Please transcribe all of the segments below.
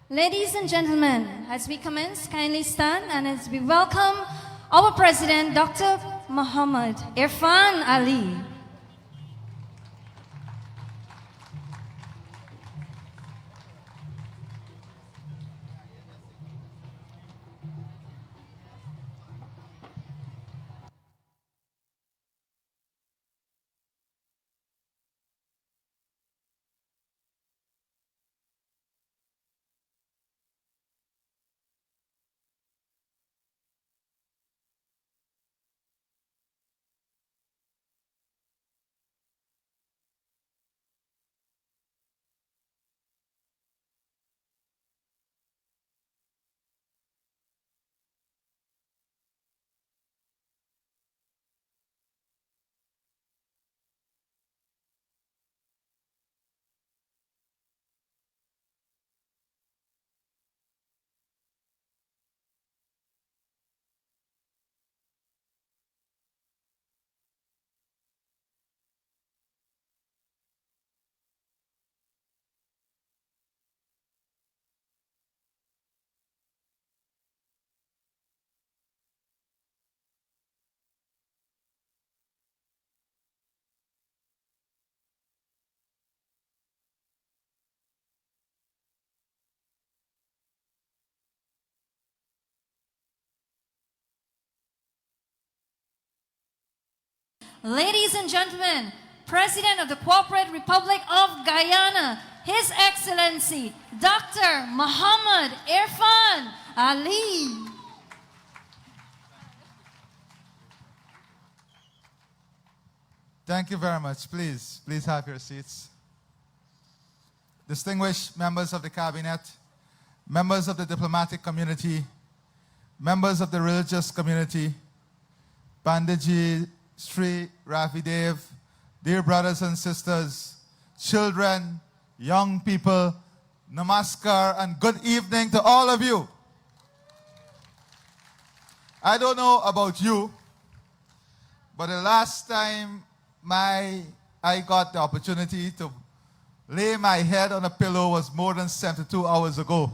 Ladies and gentlemen, as we commence, kindly stand and as we welcome our President, Dr. Muhammad Irfan Ali. Ladies and gentlemen, President of the Corporate Republic of Guyana, His Excellency Dr. Muhammad Irfan Ali. Thank you very much. Please have your seats. Distinguished members of the Cabinet, members of the diplomatic community, members of the religious community, Panditji Sri Ravidev, dear brothers and sisters, children, young people, namaskar and good evening to all of you. I don't know about you, but the last time I got the opportunity to lay my head on a pillow was more than 72 hours ago.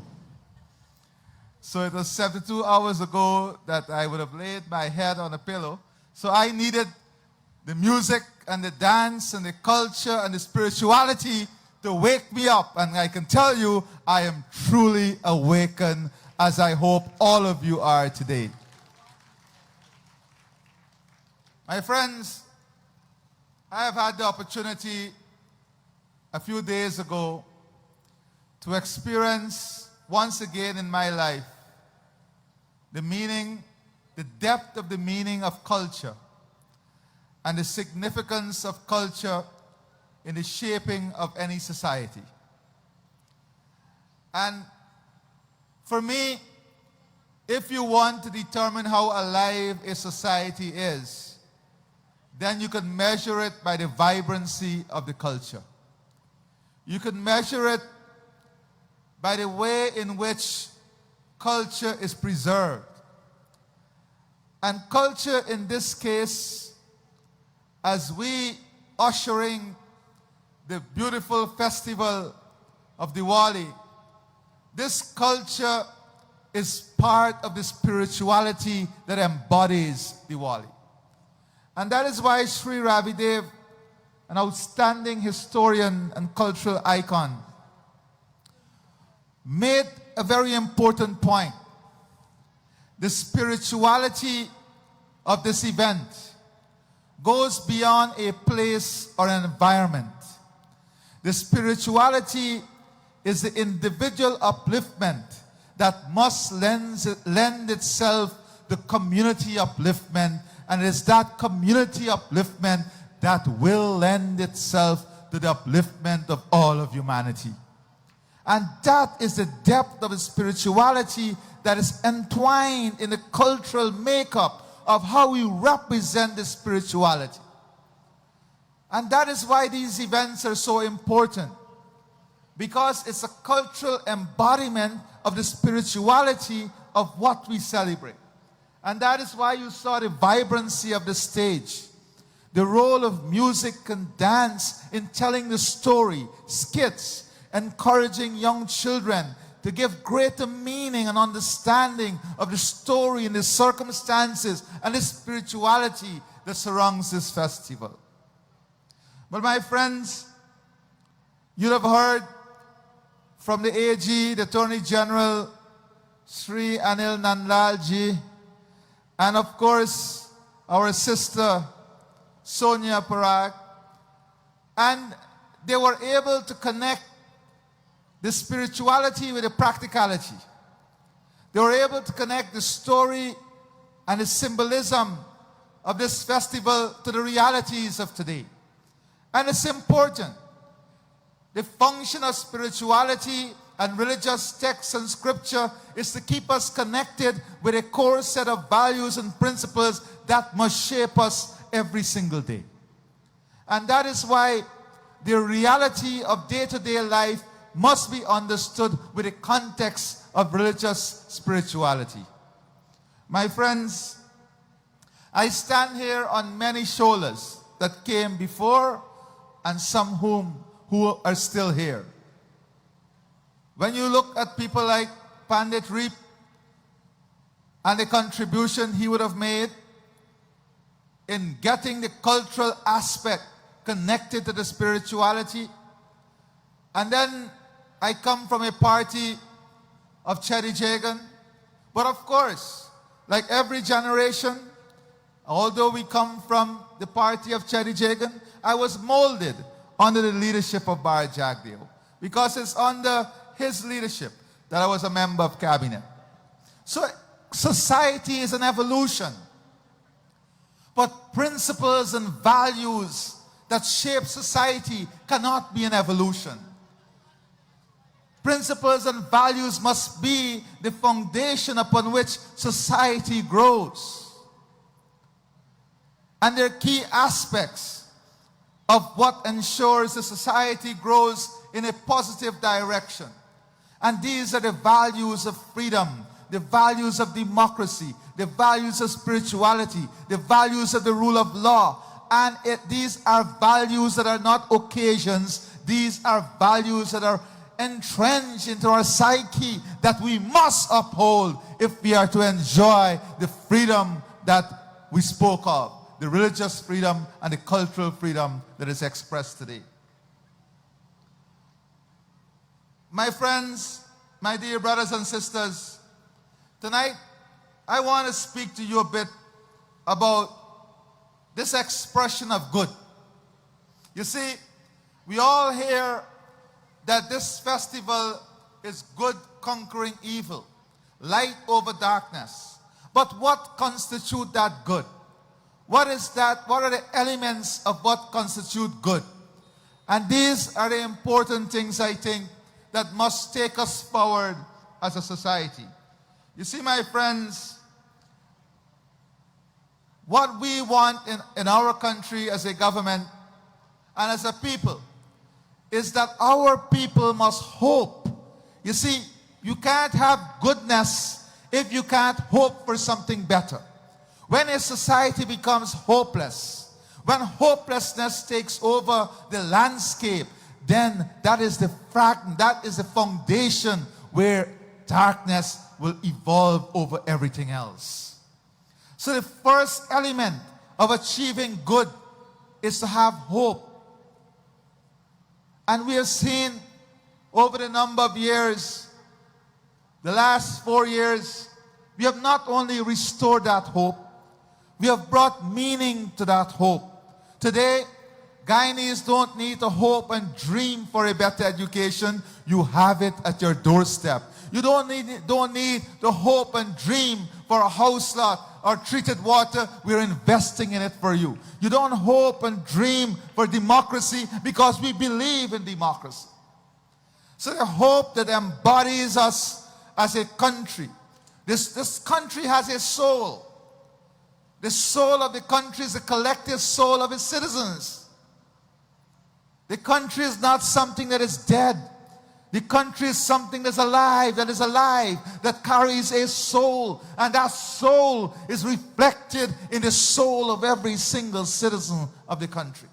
So it was 72 hours ago that I would have laid my head on a pillow. So I needed the music and the dance and the culture and the spirituality to wake me up. And I can tell you, I am truly awakened, as I hope all of you are today. My friends, I have had the opportunity a few days ago to experience once again in my life the depth of the meaning of culture and the significance of culture in the shaping of any society. And for me, if you want to determine how alive a society is, then you can measure it by the vibrancy of the culture. You can measure it by the way in which culture is preserved. And culture in this case, as we ushering the beautiful festival of Diwali, this culture is part of the spirituality that embodies Diwali. And that is why Sri Ravidev, an outstanding historian and cultural icon, made a very important point. The spirituality of this event goes beyond a place or an environment. The spirituality is the individual upliftment that must lend itself to community upliftment, and it is that community upliftment that will lend itself to the upliftment of all of humanity. And that is the depth of the spirituality that is entwined in the cultural makeup of how we represent the spirituality. And that is why these events are so important, because it's a cultural embodiment of the spirituality of what we celebrate. And that is why you saw the vibrancy of the stage, the role of music and dance in telling the story, skits, encouraging young children to give greater meaning and understanding of the story and the circumstances and the spirituality that surrounds this festival. But my friends, you have heard from the AG, the Attorney General, Sri Anil Nandlalji, and of course, our sister, Sonia Parag, and they were able to connect the spirituality with the practicality. They were able to connect the story and the symbolism of this festival to the realities of today. And it's important. The function of spirituality and religious texts and scripture is to keep us connected with a core set of values and principles that must shape us every single day. And that is why the reality of day-to-day life must be understood with the context of religious spirituality. My friends, I stand here on many shoulders that came before and some who are still here. When you look at people like Pandit Reep and the contribution he would have made in getting the cultural aspect connected to the spirituality, and then I come from a party of Cherry Jagan, but of course, like every generation, although we come from the party of Cherry Jagan, I was molded under the leadership of Bar Jagdeo, because it's under his leadership that I was a member of cabinet. So society is an evolution, but principles and values that shape society cannot be an evolution. Principles and values must be the foundation upon which society grows. And they're key aspects of what ensures the society grows in a positive direction. And these are the values of freedom, the values of democracy, the values of spirituality, the values of the rule of law. And these are values that are not occasions. These are values that are entrenched into our psyche that we must uphold if we are to enjoy the freedom that we spoke of, the religious freedom and the cultural freedom that is expressed today. My friends, my dear brothers and sisters, tonight I want to speak to you a bit about this expression of good. You see, we all hear that this festival is good conquering evil, light over darkness. But what constitutes that good? What is that? What are the elements of what constitute good? And these are the important things, I think, that must take us forward as a society. You see, my friends, what we want in our country as a government and as a people is that our people must hope. You see, you can't have goodness if you can't hope for something better. When a society becomes hopeless, when hopelessness takes over the landscape, then that is the foundation where darkness will evolve over everything else. So the first element of achieving good is to have hope. And we have seen over the number of years, the last 4 years, we have not only restored that hope, we have brought meaning to that hope. Today, Guyanese don't need to hope and dream for a better education. You have it at your doorstep. You don't need to hope and dream for a house lot or treated water. We're investing in it for you. You don't hope and dream for democracy because we believe in democracy. So the hope that embodies us as a country. This country has a soul. The soul of the country is the collective soul of its citizens. The country is not something that is dead. The country is something that's alive, that carries a soul. And that soul is reflected in the soul of every single citizen of the country.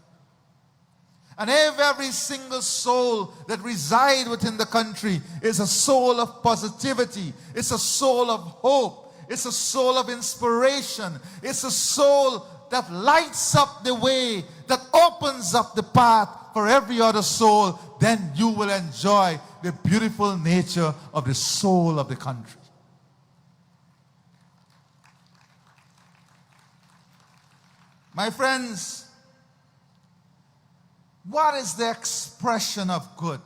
And if every single soul that resides within the country is a soul of positivity, it's a soul of hope, it's a soul of inspiration, it's a soul that lights up the way, that opens up the path for every other soul, then you will enjoy the beautiful nature of the soul of the country. My friends, what is the expression of good?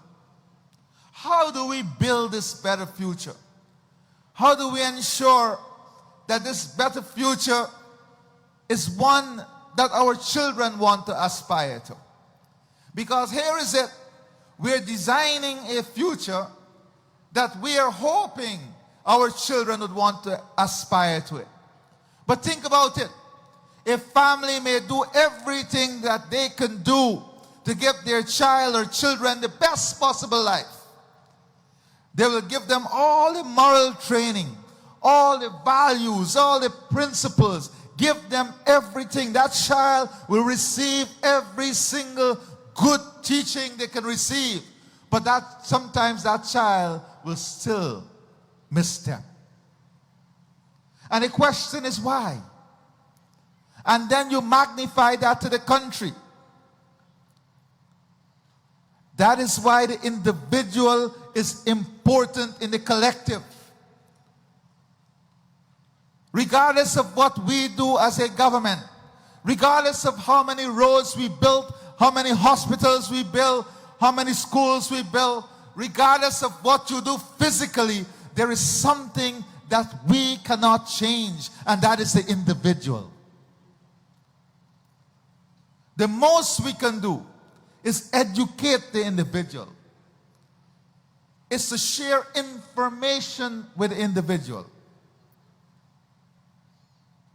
How do we build this better future? How do we ensure that this better future is one that our children want to aspire to? Because here is it, we're designing a future that we are hoping our children would want to aspire to it. But think about it. A family may do everything that they can do to give their child or children the best possible life. They will give them all the moral training, all the values, all the principles. Give them everything. That child will receive every single good teaching they can receive. But sometimes that child will still misstep. And the question is why? And then you magnify that to the country. That is why the individual is important in the collective. Regardless of what we do as a government, regardless of how many roads we build, how many hospitals we build, how many schools we build, regardless of what you do physically, there is something that we cannot change, and that is the individual. The most we can do is educate the individual. It's to share information with the individual.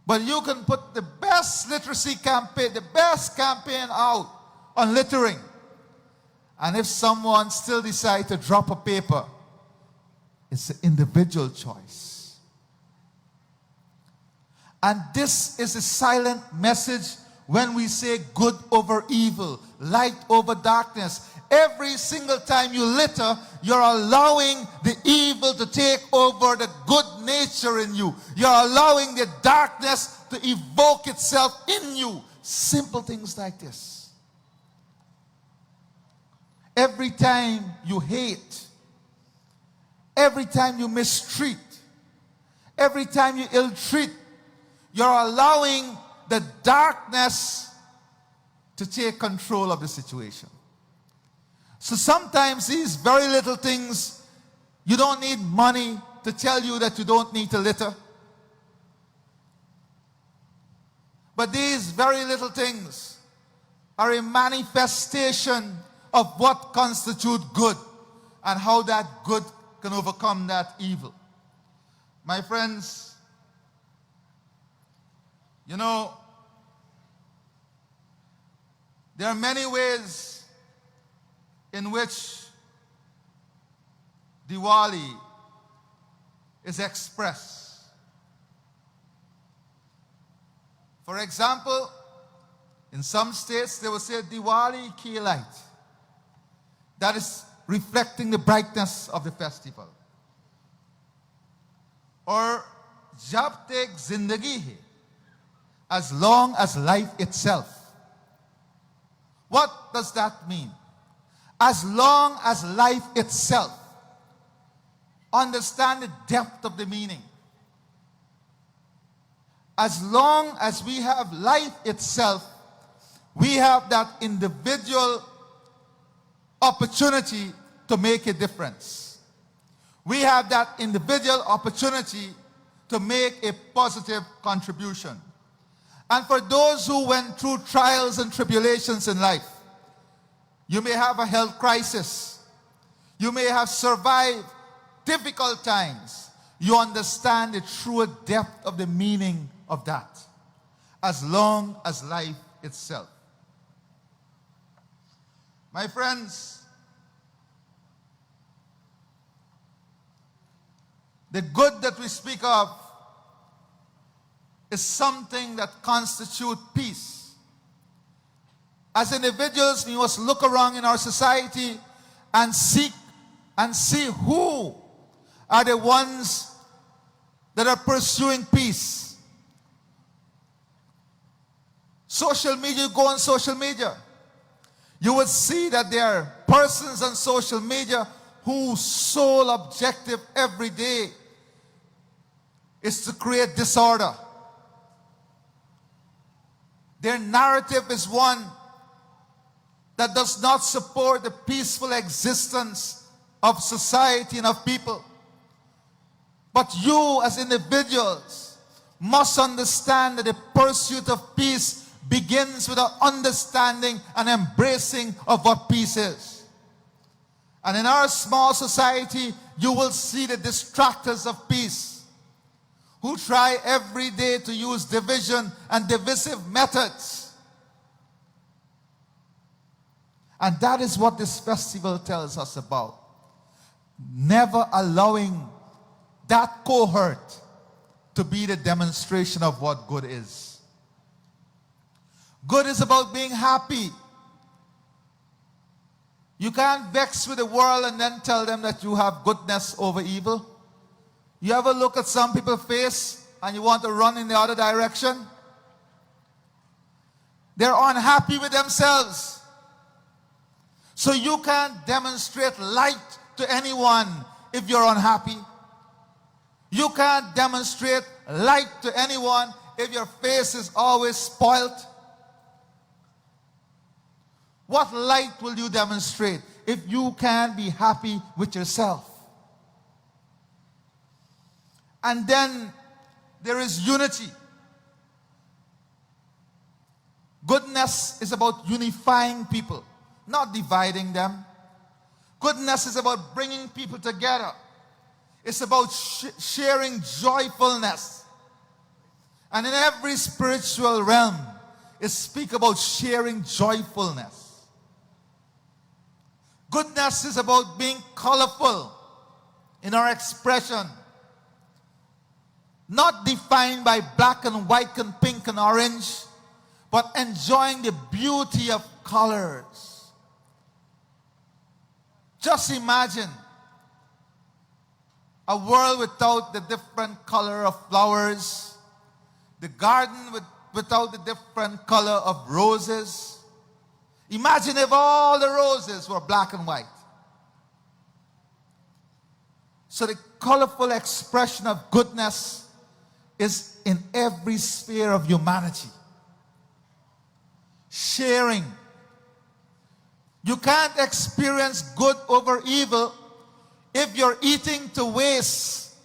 But you can put the best literacy campaign, the best campaign out on littering. And if someone still decides to drop a paper, it's an individual choice. And this is a silent message when we say good over evil, light over darkness. Every single time you litter, you're allowing the evil to take over the good nature in you. You're allowing the darkness to evoke itself in you. Simple things like this. Every time you hate, every time you mistreat, every time you ill-treat, you're allowing the darkness to take control of the situation. So sometimes these very little things, you don't need money to tell you that you don't need to litter. But these very little things are a manifestation of what constitutes good and how that good can overcome that evil. My friends, you know, there are many ways in which Diwali is expressed. For example, in some states they will say Diwali ki light. That is reflecting the brightness of the festival. Or Jab tak zindagi hai, as long as life itself. What does that mean? As long as life itself. Understand the depth of the meaning. As long as we have life itself, we have that individual opportunity to make a difference. We have that individual opportunity to make a positive contribution. And for those who went through trials and tribulations in life, you may have a health crisis. You may have survived difficult times. You understand the true depth of the meaning of that. As long as life itself. My friends, the good that we speak of is something that constitutes peace. As individuals, we must look around in our society and seek and see who are the ones that are pursuing peace. Social media, go on social media. You would see that there are persons on social media whose sole objective every day is to create disorder. Their narrative is one that does not support the peaceful existence of society and of people. But you as individuals must understand that the pursuit of peace begins with an understanding and embracing of what peace is. And in our small society, you will see the distractors of peace who try every day to use division and divisive methods. And that is what this festival tells us about. Never allowing that cohort to be the demonstration of what good is. Good is about being happy. You can't vex with the world and then tell them that you have goodness over evil. You ever look at some people's face and you want to run in the other direction? They're unhappy with themselves. So you can't demonstrate light to anyone if you're unhappy. You can't demonstrate light to anyone if your face is always spoilt. What light will you demonstrate if you can't be happy with yourself? And then there is unity. Goodness is about unifying people, not dividing them. Goodness is about bringing people together. It's about sharing joyfulness. And in every spiritual realm, it speaks about sharing joyfulness. Goodness is about being colorful in our expression, not defined by black and white and pink and orange, but enjoying the beauty of colors. Just imagine a world without the different color of flowers, the garden without the different color of roses. Imagine if all the roses were black and white. So the colorful expression of goodness is in every sphere of humanity. Sharing. You can't experience good over evil if you're eating to waste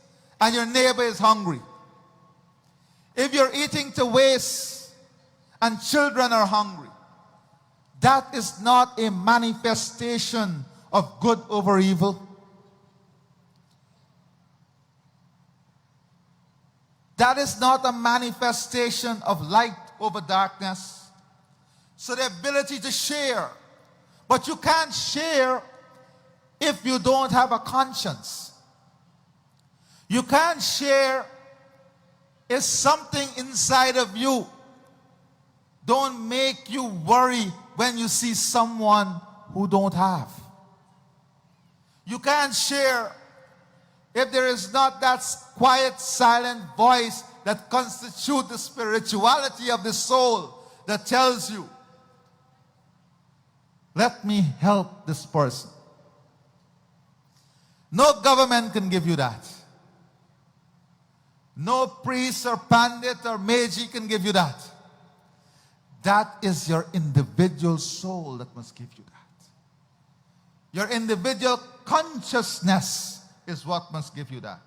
and your neighbor is hungry. If you're eating to waste and children are hungry. That is not a manifestation of good over evil. That is not a manifestation of light over darkness. So the ability to share. But you can't share if you don't have a conscience. You can't share if something inside of you don't make you worry when you see someone who don't have. You can't share if there is not that quiet, silent voice that constitutes the spirituality of the soul that tells you, let me help this person. No government can give you that. No priest or pandit or magi can give you that. That is your individual soul that must give you that. Your individual consciousness is what must give you that.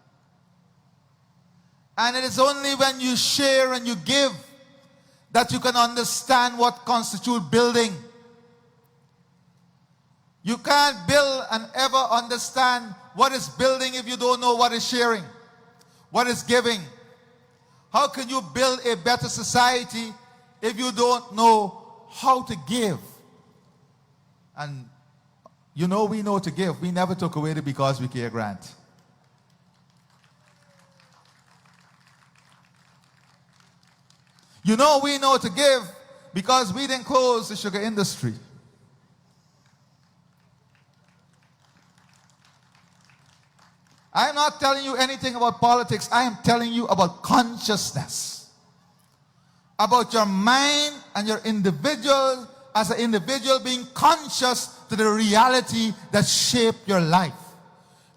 And it is only when you share and you give that you can understand what constitutes building. You can't build and ever understand what is building if you don't know what is sharing, what is giving. How can you build a better society if you don't know how to give? And you know we know to give. We never took away the Because We Care grant. You know we know to give because we didn't close the sugar industry. I'm not telling you anything about politics. I am telling you about consciousness. About your mind and your individual, as an individual being conscious to the reality that shaped your life.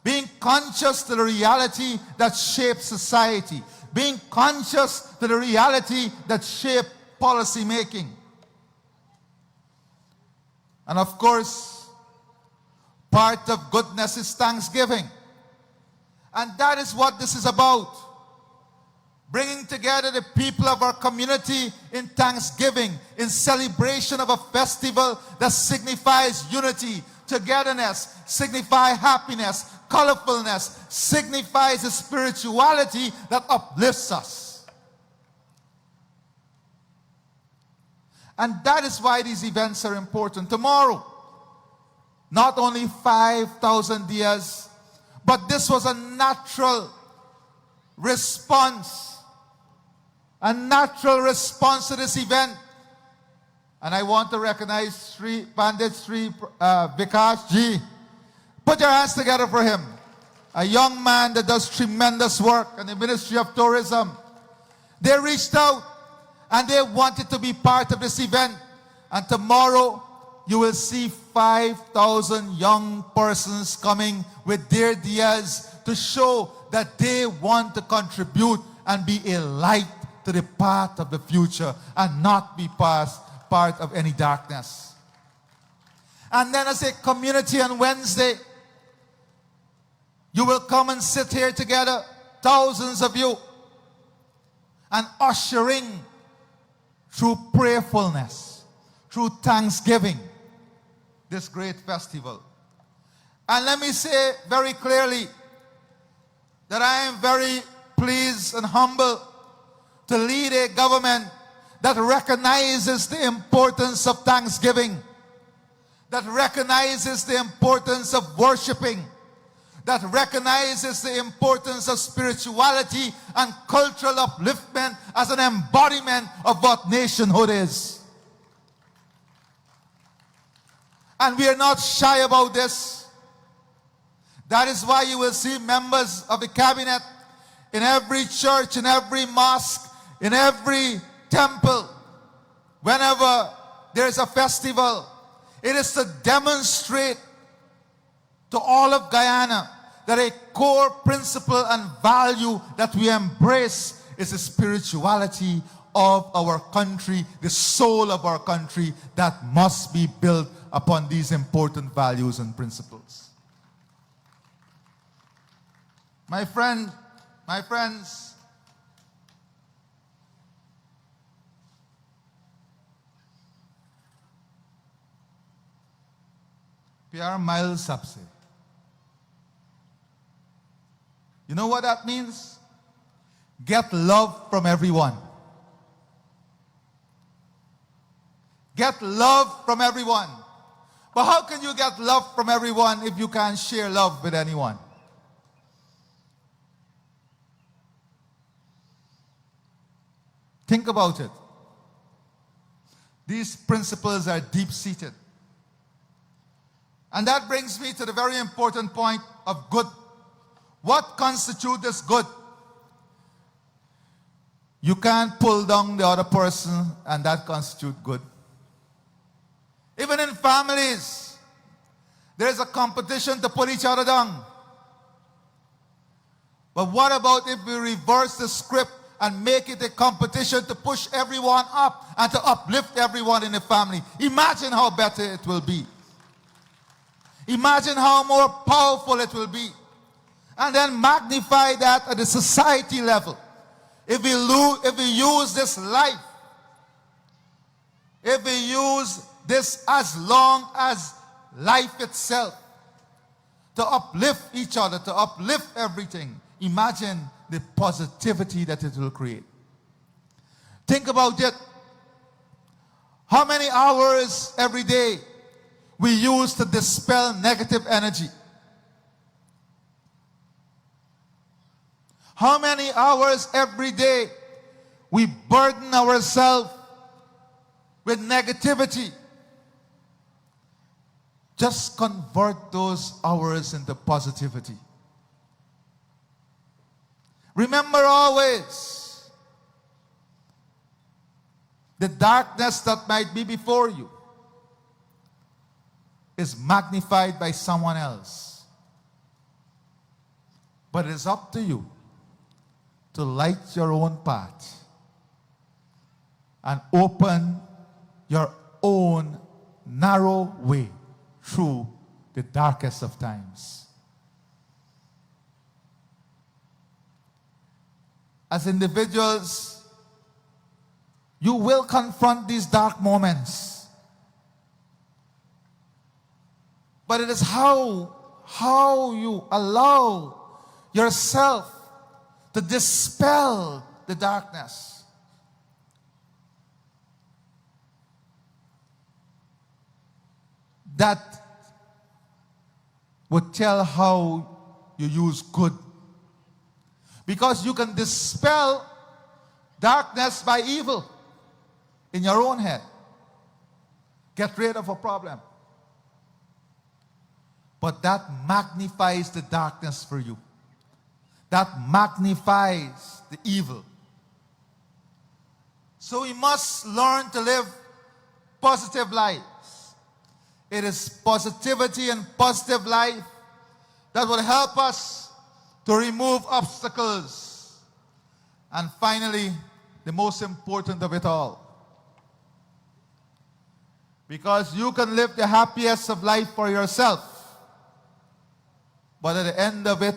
Being conscious to the reality that shapes society. Being conscious to the reality that shaped policy making. And of course, part of goodness is thanksgiving. And that is what this is about. Bringing together the people of our community in thanksgiving, in celebration of a festival that signifies unity, togetherness, signifies happiness, colorfulness, signifies a spirituality that uplifts us. And that is why these events are important. Tomorrow, not only 5,000 years, but this was a natural response. A natural response to this event. And I want to recognize Pandit Sri Vikas Ji. Put your hands together for him. A young man that does tremendous work in the Ministry of Tourism. They reached out and they wanted to be part of this event. And tomorrow you will see 5,000 young persons coming with their diyas to show that they want to contribute and be a light to the path of the future and not be part of any darkness. And then as a community on Wednesday, you will come and sit here together, thousands of you, and ushering through prayerfulness, through thanksgiving, this great festival. And let me say very clearly that I am very pleased and humble to lead a government that recognizes the importance of thanksgiving, that recognizes the importance of worshiping, that recognizes the importance of spirituality and cultural upliftment as an embodiment of what nationhood is. And we are not shy about this. That is why you will see members of the cabinet in every church, in every mosque, in every temple. Whenever there is a festival, it is to demonstrate to all of Guyana that a core principle and value that we embrace is the spirituality of our country, the soul of our country that must be built upon these important values and principles. My friends, प्यार mile सबसे. You know what that means? Get love from everyone. Get love from everyone. But how can you get love from everyone if you can't share love with anyone? Think about it. These principles are deep-seated. And that brings me to the very important point of good. What constitutes this good? You can't pull down the other person and that constitutes good. Even in families, there is a competition to pull each other down. But what about if we reverse the script and make it a competition to push everyone up and to uplift everyone in the family? Imagine how better it will be. Imagine how more powerful it will be. And then magnify that at the society level. If we use this life, if we use this as long as life itself to uplift each other, to uplift everything, imagine the positivity that it will create. Think about it. How many hours every day we use to dispel negative energy? How many hours every day we burden ourselves with negativity. Just convert those hours into positivity. Remember always, the darkness that might be before you is magnified by someone else. But it is up to you to light your own path and open your own narrow way through the darkest of times. As individuals, you will confront these dark moments. But it is how you allow yourself to dispel the darkness. That would tell how you use good. Because you can dispel darkness by evil in your own head. Get rid of a problem. But that magnifies the darkness for you. That magnifies the evil. So we must learn to live positive lives. It is positivity and positive life that will help us to remove obstacles. And finally, the most important of it all. Because you can live the happiest of life for yourself. But at the end of it,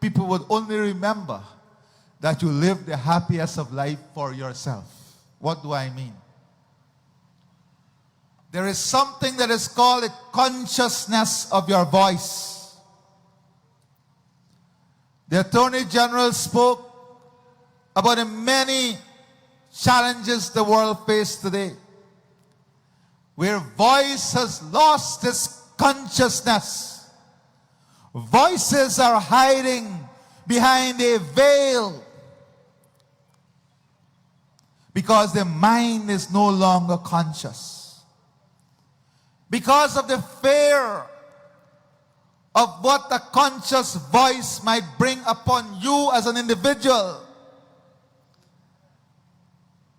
people would only remember that you live the happiest of life for yourself. What do I mean? There is something that is called a consciousness of your voice. The Attorney General spoke about the many challenges the world faces today, where voice has lost its consciousness. Voices are hiding behind a veil because the mind is no longer conscious. Because of the fear of what the conscious voice might bring upon you as an individual,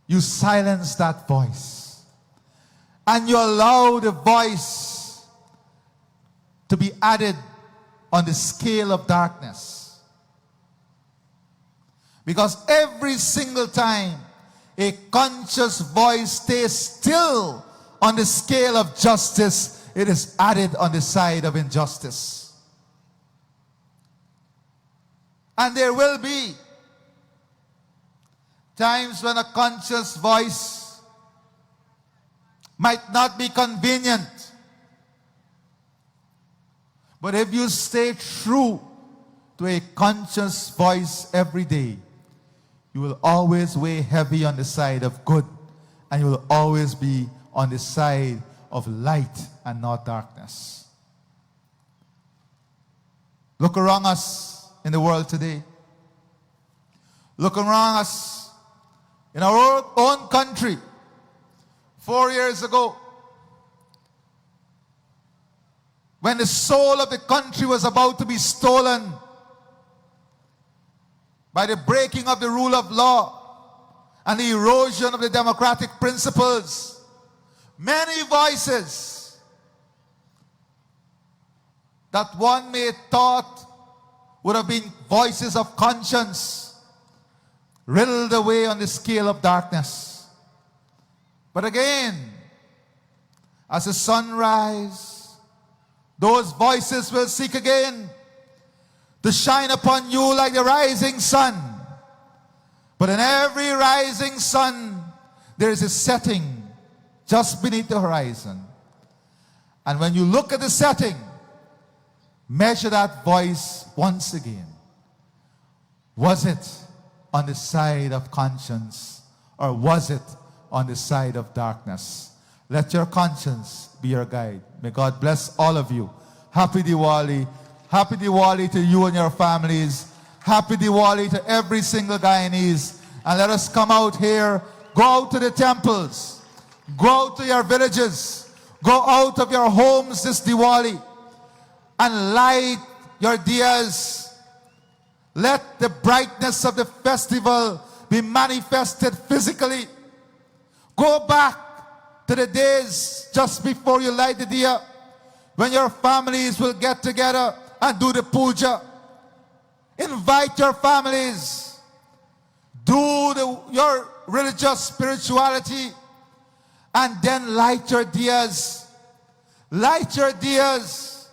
you silence that voice. And you allow the voice to be added on the scale of darkness. Because every single time a conscious voice stays still on the scale of justice, it is added on the side of injustice. And there will be times when a conscious voice might not be convenient. But if you stay true to a conscious voice every day, you will always weigh heavy on the side of good, and you will always be on the side of light and not darkness. Look around us in the world today. Look around us in our own country. 4 years ago, when the soul of the country was about to be stolen by the breaking of the rule of law and the erosion of the democratic principles, many voices that one may thought would have been voices of conscience riddled away on the scale of darkness. But again, as the sun rises, those voices will seek again to shine upon you like the rising sun. But in every rising sun, there is a setting just beneath the horizon. And when you look at the setting, measure that voice once again. Was it on the side of conscience, or was it on the side of darkness? Let your conscience be your guide. May God bless all of you. Happy Diwali. Happy Diwali to you and your families. Happy Diwali to every single Guyanese. And let us come out here, go out to the temples, Go out to your villages. Go out of your homes this Diwali and light your diyas. Let the brightness of the festival be manifested physically. Go back to the days just before you light the diya, when your families will get together and do the puja. Invite your families. Do your religious spirituality, and then light your diyas. Light your diyas.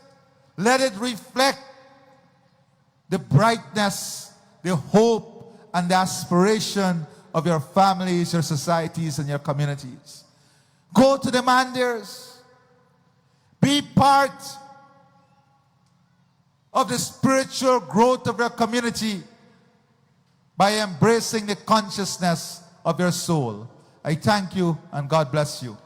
Let it reflect the brightness, the hope, and the aspiration of your families, your societies, and your communities. Go to the mandirs. Be part of the spiritual growth of your community by embracing the consciousness of your soul. I thank you and God bless you.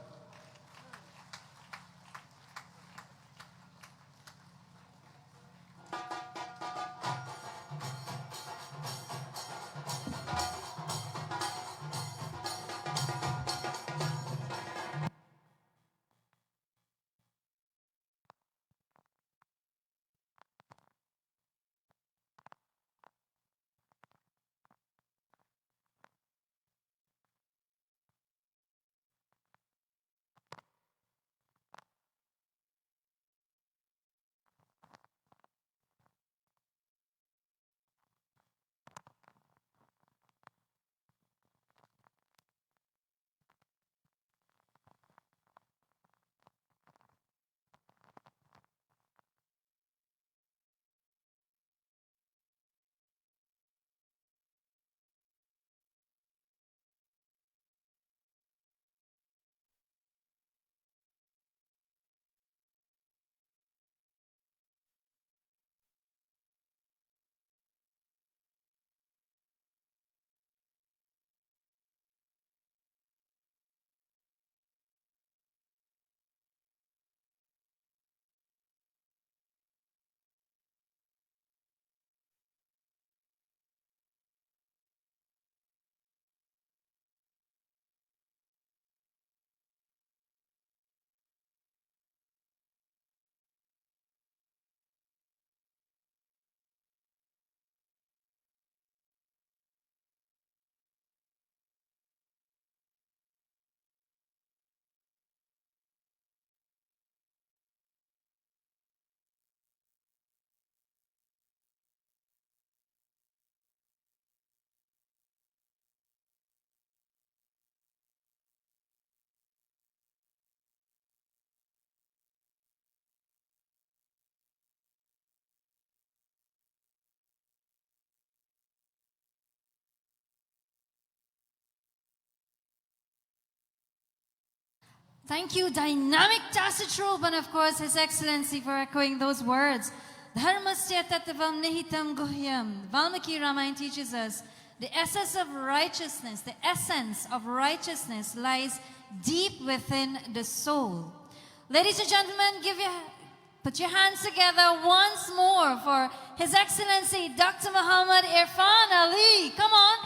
Thank you, dynamic Tacitrobe, and of course, His Excellency, for echoing those words. Dharmasya tattvam nihitam guhyam. Valmiki Ramayana teaches us the essence of righteousness lies deep within the soul. Ladies and gentlemen, put your hands together once more for His Excellency Dr. Muhammad Irfan Ali. Come on.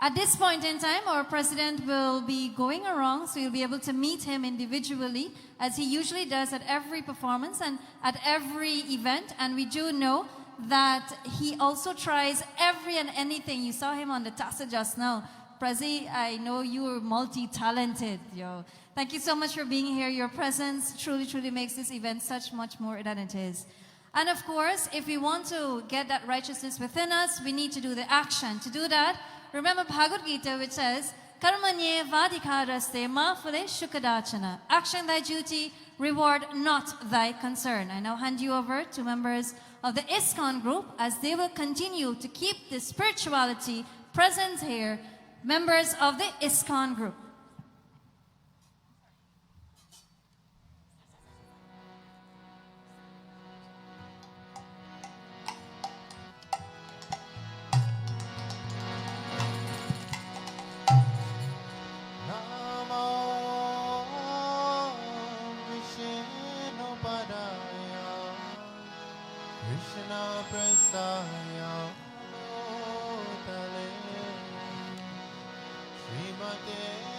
At this point in time, our president will be going around, so you'll be able to meet him individually, as he usually does at every performance and at every event. And we do know that he also tries every and anything. You saw him on the Tassa just now. Prezi, I know you are multi-talented. Thank you so much for being here. Your presence truly, truly makes this event such much more than it is. And of course, if we want to get that righteousness within us, we need to do the action. To do that, remember Bhagavad Gita, which says, Karmanye vadikaraste ma phale shukadachana. Action thy duty, reward not thy concern. I now hand you over to members of the ISKCON group as they will continue to keep the spirituality present here. Members of the ISKCON group. Krishna Prasaya Tale Mate